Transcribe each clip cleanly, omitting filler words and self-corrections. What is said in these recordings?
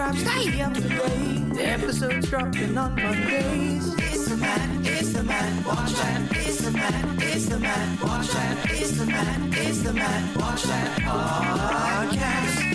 subscribe, stay up to date. The episodes dropping on Mondays. It's the Matt, watch that. It's the Matt, watch that. It's the Matt, watch that podcast.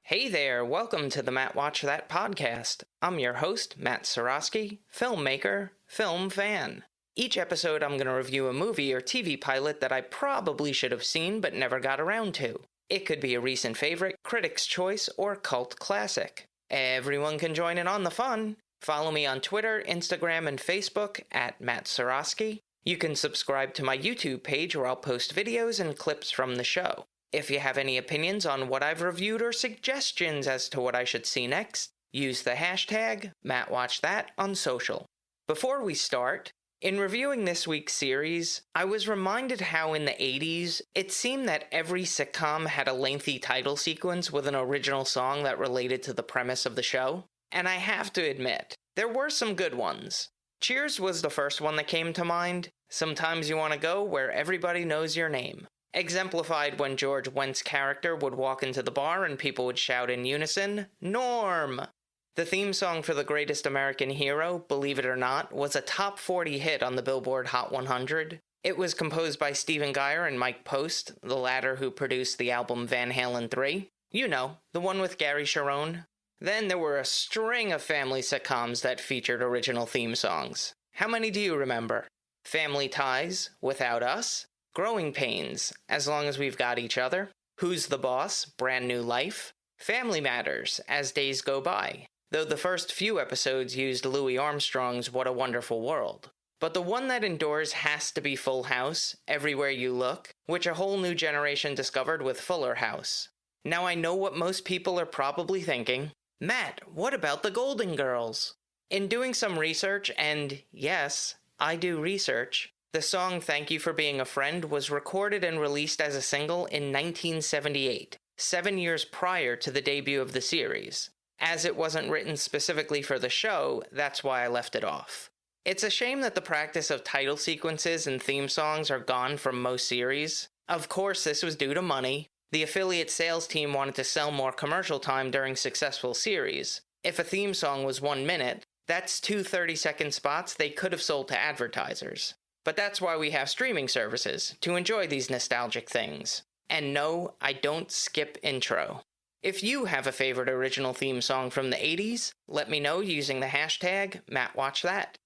Hey there, welcome to the Matt Watch That podcast. I'm your host, Matt Seroski, filmmaker, film fan. Each episode I'm going to review a movie or TV pilot that I probably should have seen but never got around to. It could be a recent favorite, critic's choice, or cult classic. Everyone can join in on the fun. Follow me on Twitter, Instagram, and Facebook at Matt Seroski. You can subscribe to my YouTube page where I'll post videos and clips from the show. If you have any opinions on what I've reviewed or suggestions as to what I should see next, use the hashtag MattWatchThat on social. Before we start, in reviewing this week's series, I was reminded how in the 80s, it seemed that every sitcom had a lengthy title sequence with an original song that related to the premise of the show. And I have to admit, there were some good ones. Cheers was the first one that came to mind. Sometimes you want to go where everybody knows your name. Exemplified when George Wendt's character would walk into the bar and people would shout in unison, "Norm!" The theme song for The Greatest American Hero, believe it or not, was a top 40 hit on the Billboard Hot 100. It was composed by Stephen Geyer and Mike Post, the latter who produced the album Van Halen 3. You know, the one with Gary Cherone. Then there were a string of family sitcoms that featured original theme songs. How many do you remember? Family Ties, Without Us, Growing Pains, As Long as We've Got Each Other, Who's the Boss, Brand New Life, Family Matters, As Days Go By, though the first few episodes used Louis Armstrong's What a Wonderful World. But the one that endures has to be Full House, Everywhere You Look, which a whole new generation discovered with Fuller House. Now I know what most people are probably thinking. Matt, what about the Golden Girls? In doing some research, and yes, I do research, the song Thank You for Being a Friend was recorded and released as a single in 1978, 7 years prior to the debut of the series. As it wasn't written specifically for the show, that's why I left it off. It's a shame that the practice of title sequences and theme songs are gone from most series. Of course, this was due to money. The affiliate sales team wanted to sell more commercial time during successful series. If a theme song was 1 minute, that's two 30-second spots they could have sold to advertisers. But that's why we have streaming services, to enjoy these nostalgic things. And no, I don't skip intro. If you have a favorite original theme song from the 80s, let me know using the hashtag MattWatchThat.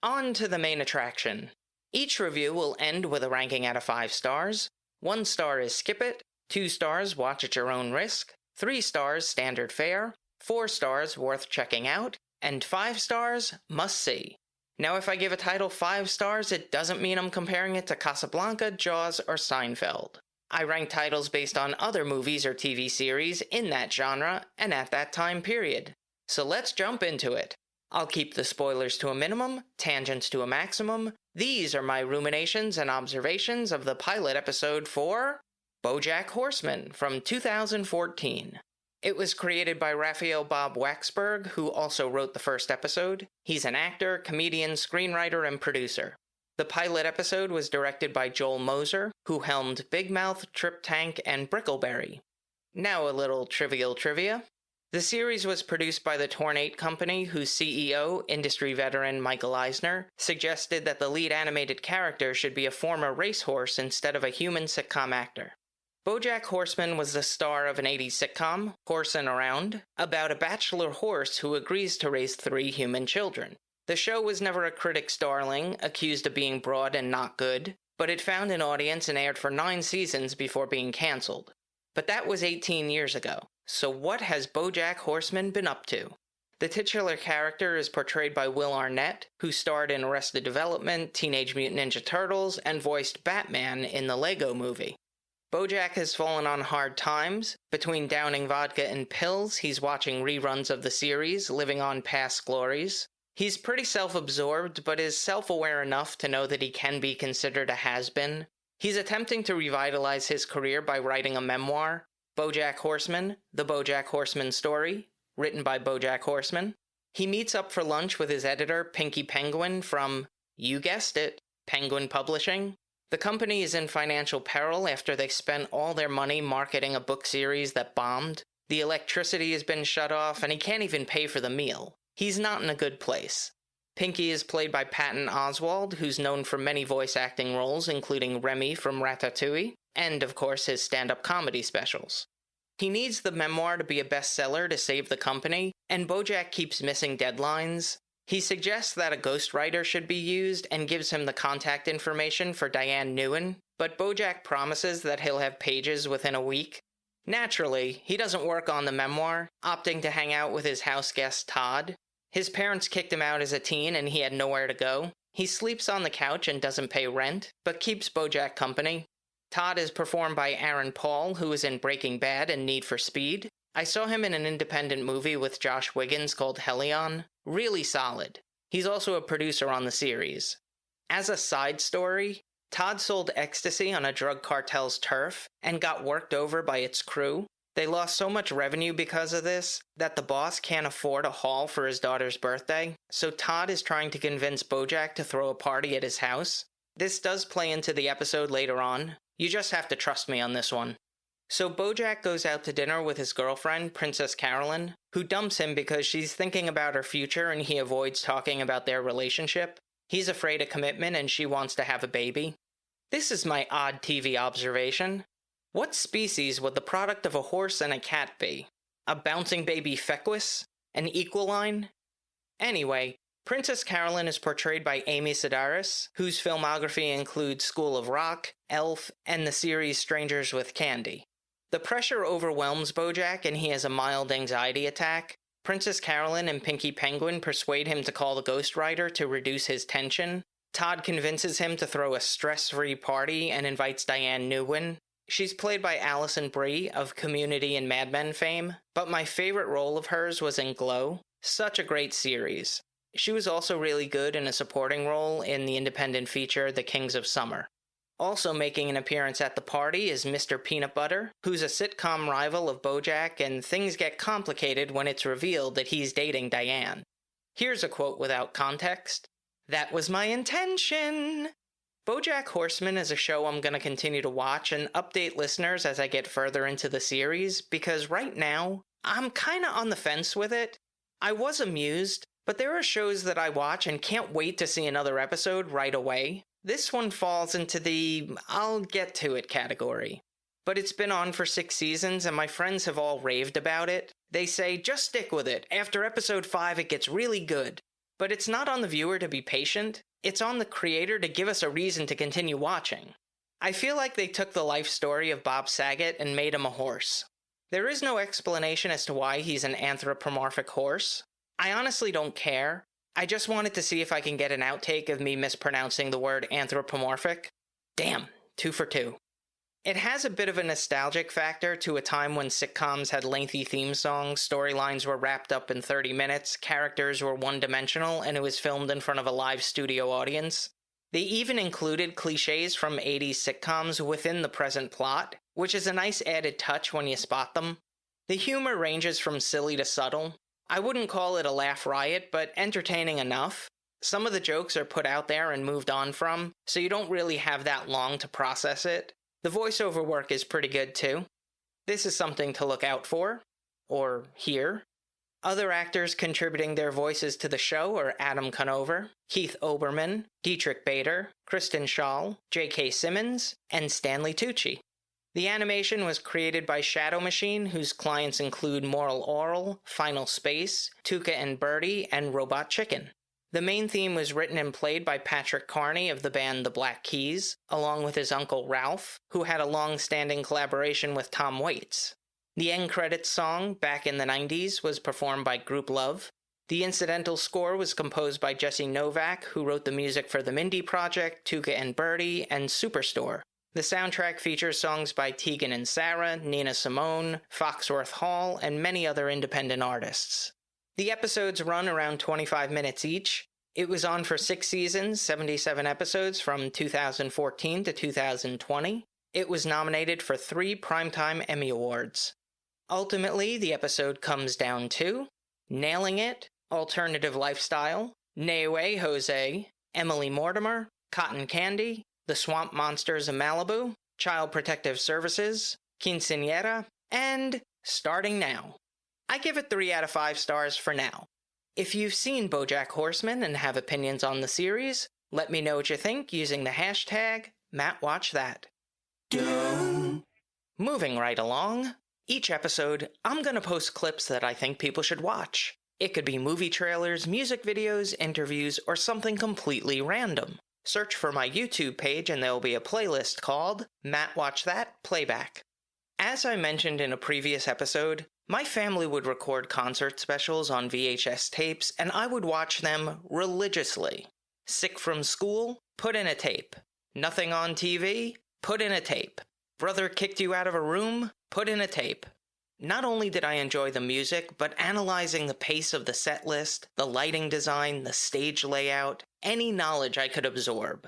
On to the main attraction. Each review will end with a ranking out of 5 stars. 1 star is skip it, 2 stars watch at your own risk, 3 stars standard fare, 4 stars worth checking out, and 5 stars must see. Now if I give a title 5 stars, it doesn't mean I'm comparing it to Casablanca, Jaws, or Seinfeld. I rank titles based on other movies or TV series in that genre and at that time period. So let's jump into it. I'll keep the spoilers to a minimum, tangents to a maximum. These are my ruminations and observations of the pilot episode for BoJack Horseman from 2014. It was created by Raphael Bob Waxberg, who also wrote the first episode. He's an actor, comedian, screenwriter, and producer. The pilot episode was directed by Joel Moser, who helmed Big Mouth, Trip Tank, and Brickleberry. Now a little trivial trivia. The series was produced by the Tornate Company, whose CEO, industry veteran Michael Eisner, suggested that the lead animated character should be a former racehorse instead of a human sitcom actor. BoJack Horseman was the star of an 80s sitcom, Horsin' Around, about a bachelor horse who agrees to raise 3 human children. The show was never a critic's darling, accused of being broad and not good, but it found an audience and aired for 9 seasons before being cancelled. But that was 18 years ago, so what has BoJack Horseman been up to? The titular character is portrayed by Will Arnett, who starred in Arrested Development, Teenage Mutant Ninja Turtles, and voiced Batman in the Lego Movie. BoJack has fallen on hard times. Between downing vodka and pills, he's watching reruns of the series, living on past glories. He's pretty self-absorbed, but is self-aware enough to know that he can be considered a has-been. He's attempting to revitalize his career by writing a memoir, BoJack Horseman, The BoJack Horseman Story, written by BoJack Horseman. He meets up for lunch with his editor, Pinky Penguin, from, you guessed it, Penguin Publishing. The company is in financial peril after they spent all their money marketing a book series that bombed. The electricity has been shut off, and he can't even pay for the meal. He's not in a good place. Pinky is played by Patton Oswalt, who's known for many voice acting roles, including Remy from Ratatouille, and of course his stand-up comedy specials. He needs the memoir to be a bestseller to save the company, and BoJack keeps missing deadlines. He suggests that a ghostwriter should be used and gives him the contact information for Diane Nguyen, but BoJack promises that he'll have pages within a week. Naturally, he doesn't work on the memoir, opting to hang out with his house guest Todd. His parents kicked him out as a teen and he had nowhere to go. He sleeps on the couch and doesn't pay rent, but keeps BoJack company. Todd is performed by Aaron Paul, who is in Breaking Bad and Need for Speed. I saw him in an independent movie with Josh Wiggins called Helion. Really solid. He's also a producer on the series. As a side story, Todd sold ecstasy on a drug cartel's turf and got worked over by its crew. They lost so much revenue because of this that the boss can't afford a haul for his daughter's birthday, so Todd is trying to convince BoJack to throw a party at his house. This does play into the episode later on. You just have to trust me on this one. So BoJack goes out to dinner with his girlfriend, Princess Carolyn, who dumps him because she's thinking about her future and he avoids talking about their relationship. He's afraid of commitment and she wants to have a baby. This is my odd TV observation. What species would the product of a horse and a cat be? A bouncing baby fecus? An equiline? Anyway, Princess Carolyn is portrayed by Amy Sedaris, whose filmography includes School of Rock, Elf, and the series Strangers with Candy. The pressure overwhelms BoJack and he has a mild anxiety attack. Princess Carolyn and Pinky Penguin persuade him to call the ghostwriter to reduce his tension. Todd convinces him to throw a stress-free party and invites Diane Nguyen. She's played by Alison Brie of Community and Mad Men fame, but my favorite role of hers was in Glow. Such a great series. She was also really good in a supporting role in the independent feature The Kings of Summer. Also making an appearance at the party is Mr. Peanut Butter, who's a sitcom rival of BoJack, and things get complicated when it's revealed that he's dating Diane. Here's a quote without context. "That was my intention." BoJack Horseman is a show I'm going to continue to watch and update listeners as I get further into the series, because right now, I'm kinda on the fence with it. I was amused, but there are shows that I watch and can't wait to see another episode right away. This one falls into the I'll get to it category. But it's been on for 6 seasons and my friends have all raved about it. They say, just stick with it. After episode 5 it gets really good. But it's not on the viewer to be patient. It's on the creator to give us a reason to continue watching. I feel like they took the life story of Bob Saget and made him a horse. There is no explanation as to why he's an anthropomorphic horse. I honestly don't care. I just wanted to see if I can get an outtake of me mispronouncing the word anthropomorphic. Damn, 2 for 2. It has a bit of a nostalgic factor to a time when sitcoms had lengthy theme songs, storylines were wrapped up in 30 minutes, characters were one-dimensional, and it was filmed in front of a live studio audience. They even included cliches from 80s sitcoms within the present plot, which is a nice added touch when you spot them. The humor ranges from silly to subtle. I wouldn't call it a laugh riot, but entertaining enough. Some of the jokes are put out there and moved on from, so you don't really have that long to process it. The voiceover work is pretty good too. This is something to look out for, or hear. Other actors contributing their voices to the show are Adam Conover, Keith Olbermann, Dietrich Bader, Kristen Schaal, J.K. Simmons, and Stanley Tucci. The animation was created by Shadow Machine, whose clients include Moral Oral, Final Space, Tuca and Birdie, and Robot Chicken. The main theme was written and played by Patrick Carney of the band The Black Keys, along with his uncle Ralph, who had a long-standing collaboration with Tom Waits. The end credits song, back in the 90s, was performed by Group Love. The incidental score was composed by Jesse Novak, who wrote the music for The Mindy Project, Tuca and Birdie, and Superstore. The soundtrack features songs by Tegan and Sara, Nina Simone, Foxworth Hall, and many other independent artists. The episodes run around 25 minutes each. It was on for 6 seasons, 77 episodes from 2014 to 2020. It was nominated for 3 Primetime Emmy Awards. Ultimately, the episode comes down to Nailing It, Alternative Lifestyle, Neue Jose, Emily Mortimer, Cotton Candy, The Swamp Monsters of Malibu, Child Protective Services, Quinceañera, and Starting Now. I give it 3 out of 5 stars for now. If you've seen BoJack Horseman and have opinions on the series, let me know what you think using the hashtag MattWatchThat. Moving right along, each episode, I'm gonna post clips that I think people should watch. It could be movie trailers, music videos, interviews, or something completely random. Search for my YouTube page and there will be a playlist called Matt Watch That Playback. As I mentioned in a previous episode, my family would record concert specials on VHS tapes and I would watch them religiously. Sick from school? Put in a tape. Nothing on TV? Put in a tape. Brother kicked you out of a room? Put in a tape. Not only did I enjoy the music, but analyzing the pace of the set list, the lighting design, the stage layout, any knowledge I could absorb.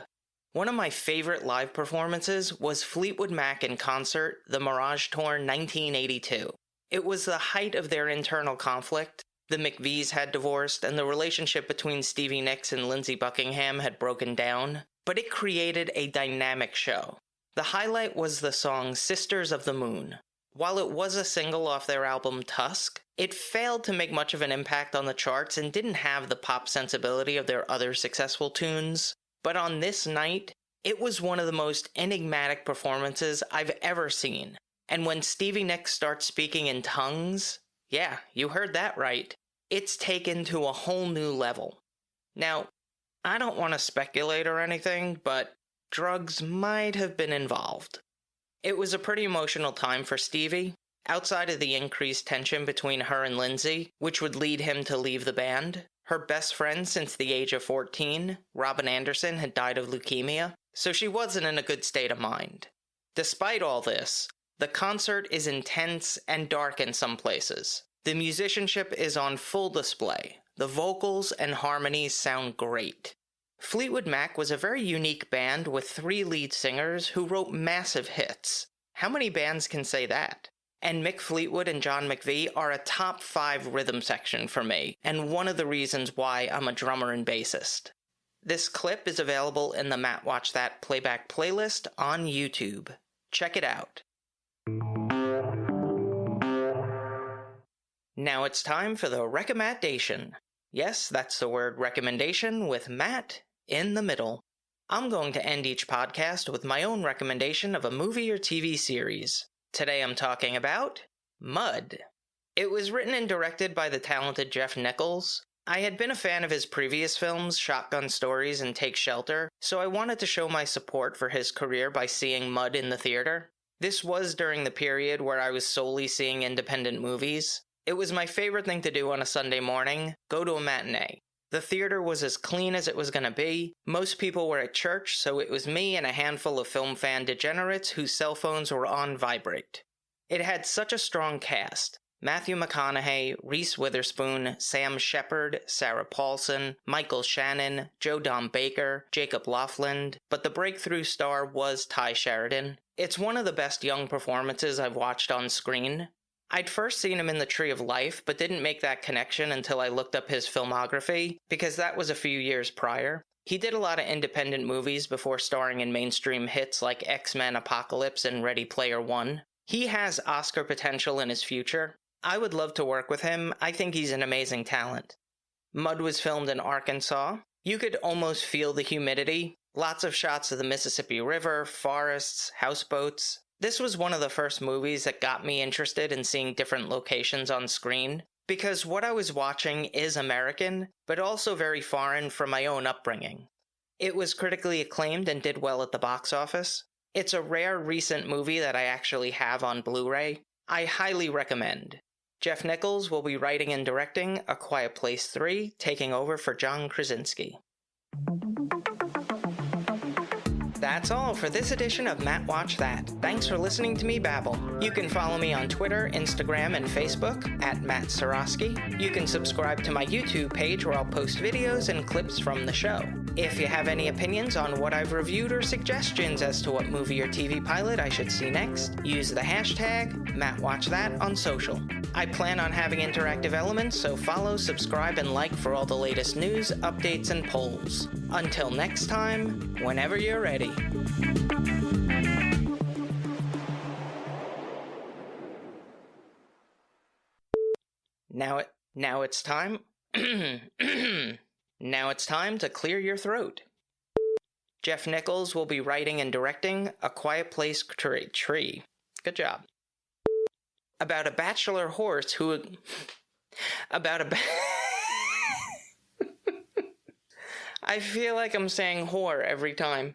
One of my favorite live performances was Fleetwood Mac in concert, the Mirage Tour 1982. It was the height of their internal conflict. The McVies had divorced, and the relationship between Stevie Nicks and Lindsey Buckingham had broken down, but it created a dynamic show. The highlight was the song Sisters of the Moon. While it was a single off their album Tusk, it failed to make much of an impact on the charts and didn't have the pop sensibility of their other successful tunes. But on this night, it was one of the most enigmatic performances I've ever seen. And when Stevie Nicks starts speaking in tongues, yeah, you heard that right, it's taken to a whole new level. Now, I don't want to speculate or anything, but drugs might have been involved. It was a pretty emotional time for Stevie, outside of the increased tension between her and Lindsey, which would lead him to leave the band. Her best friend since the age of 14, Robin Anderson, had died of leukemia, so she wasn't in a good state of mind. Despite all this, the concert is intense and dark in some places. The musicianship is on full display. The vocals and harmonies sound great. Fleetwood Mac was a very unique band with 3 lead singers who wrote massive hits. How many bands can say that? And Mick Fleetwood and John McVie are a top 5 rhythm section for me, and one of the reasons why I'm a drummer and bassist. This clip is available in the Matt Watch That Playback playlist on YouTube. Check it out. Now it's time for the recommendation. Yes, that's the word recommendation with Matt in the middle. I'm going to end each podcast with my own recommendation of a movie or TV series. Today I'm talking about Mud. It was written and directed by the talented Jeff Nichols. I had been a fan of his previous films, Shotgun Stories and Take Shelter, so I wanted to show my support for his career by seeing Mud in the theater. This was during the period where I was solely seeing independent movies. It was my favorite thing to do on a Sunday morning, go to a matinee. The theater was as clean as it was going to be. Most people were at church, so it was me and a handful of film fan degenerates whose cell phones were on vibrate. It had such a strong cast. Matthew McConaughey, Reese Witherspoon, Sam Shepard, Sarah Paulson, Michael Shannon, Joe Don Baker, Jacob Lofland, but the breakthrough star was Ty Sheridan. It's one of the best young performances I've watched on screen. I'd first seen him in The Tree of Life, but didn't make that connection until I looked up his filmography, because that was a few years prior. He did a lot of independent movies before starring in mainstream hits like X-Men Apocalypse and Ready Player One. He has Oscar potential in his future. I would love to work with him. I think he's an amazing talent. Mud was filmed in Arkansas. You could almost feel the humidity. Lots of shots of the Mississippi River, forests, houseboats. This was one of the first movies that got me interested in seeing different locations on screen, because what I was watching is American, but also very foreign from my own upbringing. It was critically acclaimed and did well at the box office. It's a rare recent movie that I actually have on Blu-ray. I highly recommend. Jeff Nichols will be writing and directing A Quiet Place 3, taking over for John Krasinski. That's all for this edition of Matt Watch That. Thanks for listening to me babble. You can follow me on Twitter, Instagram, and Facebook at Matt Seroski. You can subscribe to my YouTube page where I'll post videos and clips from the show. If you have any opinions on what I've reviewed or suggestions as to what movie or TV pilot I should see next, use the hashtag MattWatchThat on social. I plan on having interactive elements, so follow, subscribe, and like for all the latest news, updates, and polls. Until next time, whenever you're ready. Now it's time. Now it's time to clear your throat. Jeff Nichols will be writing and directing A Quiet Place Tree. Good job. About a bachelor horse who... I feel like I'm saying whore every time.